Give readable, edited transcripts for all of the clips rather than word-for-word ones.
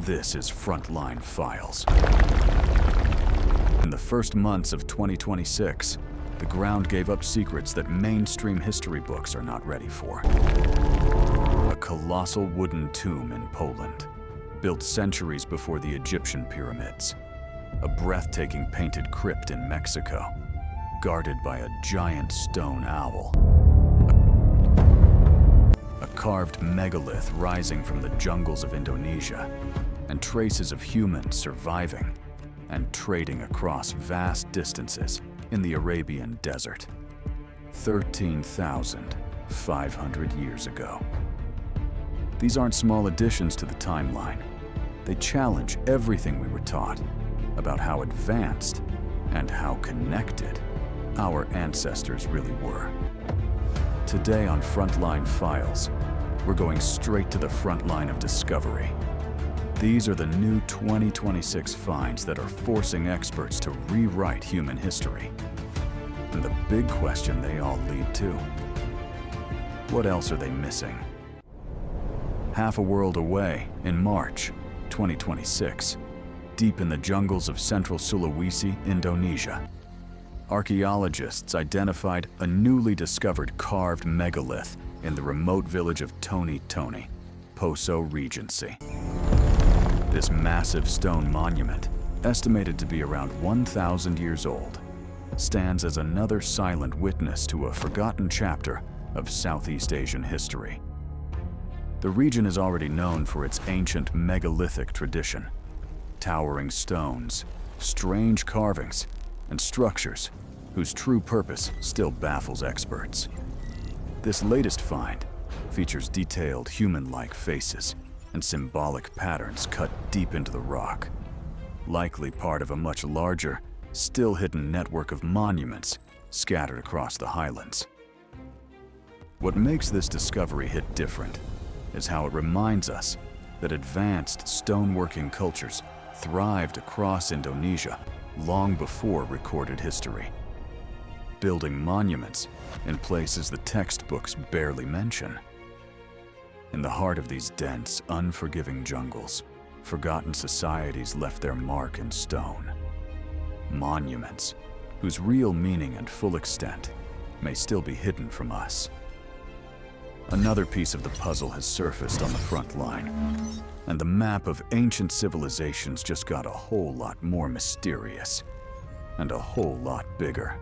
This is Frontline Files. In the first months of 2026, the ground gave up secrets that mainstream history books are not ready for. A colossal wooden tomb in Poland, built centuries before the Egyptian pyramids. A breathtaking painted crypt in Mexico, guarded by a giant stone owl. A carved megalith rising from the jungles of Indonesia, and traces of humans surviving and trading across vast distances in the Arabian desert, 13,500 years ago. These aren't small additions to the timeline. They challenge everything we were taught about how advanced and how connected our ancestors really were. Today on Frontline Files, we're going straight to the front line of discovery. These are the new 2026 finds that are forcing experts to rewrite human history. And the big question they all lead to: what else are they missing? Half a world away, in March 2026, deep in the jungles of central Sulawesi, Indonesia, archaeologists identified a newly discovered carved megalith in the remote village of Tony Tony, Poso Regency. This massive stone monument, estimated to be around 1,000 years old, stands as another silent witness to a forgotten chapter of Southeast Asian history. The region is already known for its ancient megalithic tradition: towering stones, strange carvings, and structures whose true purpose still baffles experts. This latest find features detailed human-like faces and symbolic patterns cut deep into the rock, likely part of a much larger, still hidden network of monuments scattered across the highlands. What makes this discovery hit different is how it reminds us that advanced stoneworking cultures thrived across Indonesia long before recorded history, building monuments in places the textbooks barely mention. In the heart of these dense, unforgiving jungles, forgotten societies left their mark in stone. Monuments whose real meaning and full extent may still be hidden from us. Another piece of the puzzle has surfaced on the front line, and the map of ancient civilizations just got a whole lot more mysterious and a whole lot bigger.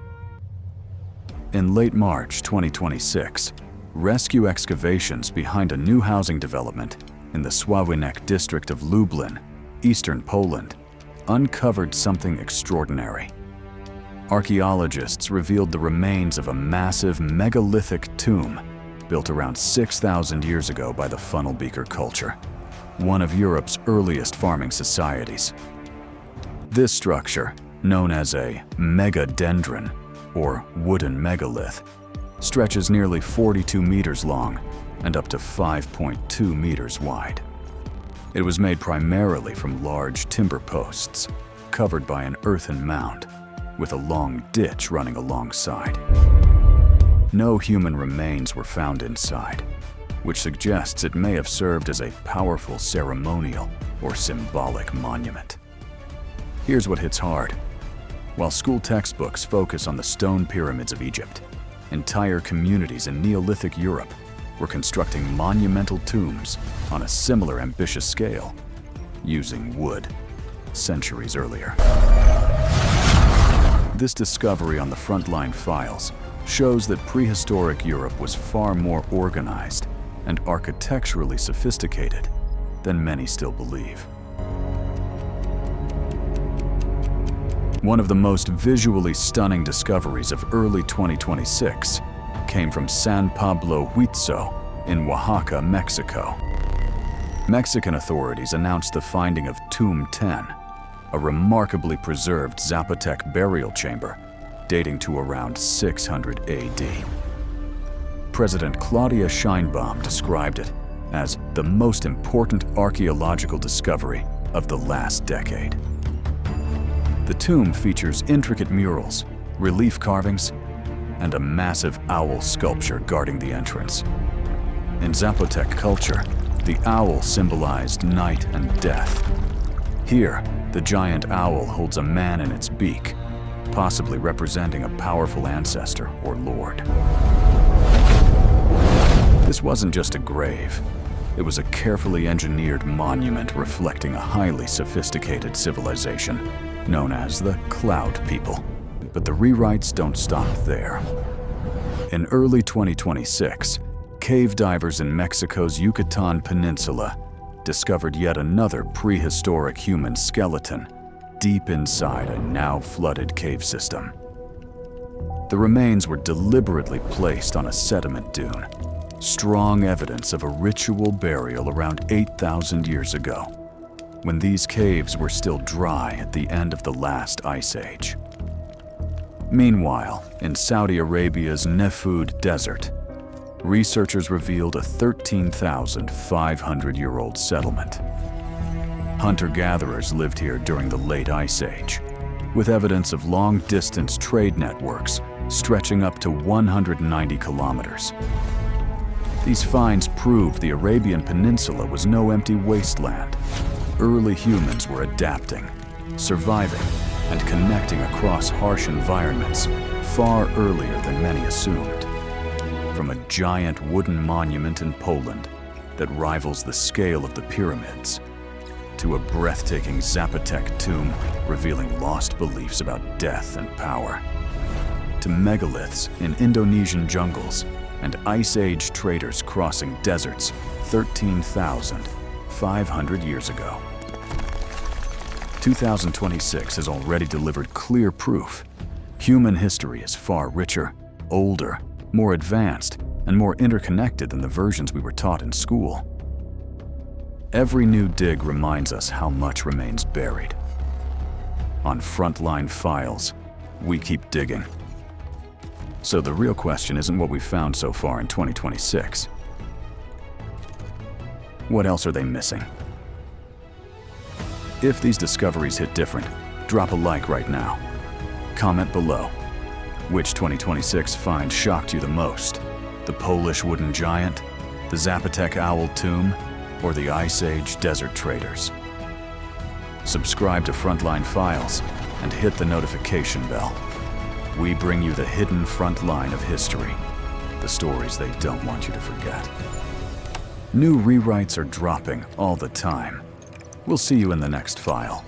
In late March 2026, rescue excavations behind a new housing development in the Sławinek district of Lublin, eastern Poland, uncovered something extraordinary. Archaeologists revealed the remains of a massive megalithic tomb built around 6,000 years ago by the Funnelbeaker culture, one of Europe's earliest farming societies. This structure, known as a megadendron, or wooden megalith, stretches nearly 42 meters long and up to 5.2 meters wide. It was made primarily from large timber posts, covered by an earthen mound, with a long ditch running alongside. No human remains were found inside, which suggests it may have served as a powerful ceremonial or symbolic monument. Here's what hits hard. While school textbooks focus on the stone pyramids of Egypt, entire communities in Neolithic Europe were constructing monumental tombs on a similar ambitious scale, using wood centuries earlier. This discovery on the Frontline Files shows that prehistoric Europe was far more organized and architecturally sophisticated than many still believe. One of the most visually stunning discoveries of early 2026 came from San Pablo Huitzo in Oaxaca, Mexico. Mexican authorities announced the finding of Tomb 10, a remarkably preserved Zapotec burial chamber dating to around 600 AD. President Claudia Sheinbaum described it as the most important archaeological discovery of the last decade. The tomb features intricate murals, relief carvings, and a massive owl sculpture guarding the entrance. In Zapotec culture, The owl symbolized night and death. Here, the giant owl holds a man in its beak, possibly representing a powerful ancestor or lord. This wasn't just a grave. It was a carefully engineered monument reflecting a highly sophisticated civilization known as the Cloud People. But the rewrites don't stop there. In early 2026, cave divers in Mexico's Yucatan Peninsula discovered yet another prehistoric human skeleton deep inside a now flooded cave system. The remains were deliberately placed on a sediment dune, strong evidence of a ritual burial around 8,000 years ago, when these caves were still dry at the end of the last ice age. Meanwhile, in Saudi Arabia's Nefud Desert, researchers revealed a 13,500-year-old settlement. Hunter-gatherers lived here during the late Ice Age, with evidence of long-distance trade networks stretching up to 190 kilometers. These finds proved the Arabian Peninsula was no empty wasteland. Early humans were adapting, surviving, and connecting across harsh environments far earlier than many assumed. From a giant wooden monument in Poland that rivals the scale of the pyramids, to a breathtaking Zapotec tomb revealing lost beliefs about death and power, to megaliths in Indonesian jungles and Ice Age traders crossing deserts 13,500 years ago. 2026 has already delivered clear proof. Human history is far richer, older, more advanced, and more interconnected than the versions we were taught in school. Every new dig reminds us how much remains buried. On Frontline Files, we keep digging. So the real question isn't what we've found so far in 2026. What else are they missing? If these discoveries hit different, drop a like right now. Comment below. Which 2026 find shocked you the most? The Polish wooden giant, the Zapotec owl tomb, or the Ice Age desert traders? Subscribe to Frontline Files and hit the notification bell. We bring you the hidden front line of history, the stories they don't want you to forget. New rewrites are dropping all the time. We'll see you in the next file.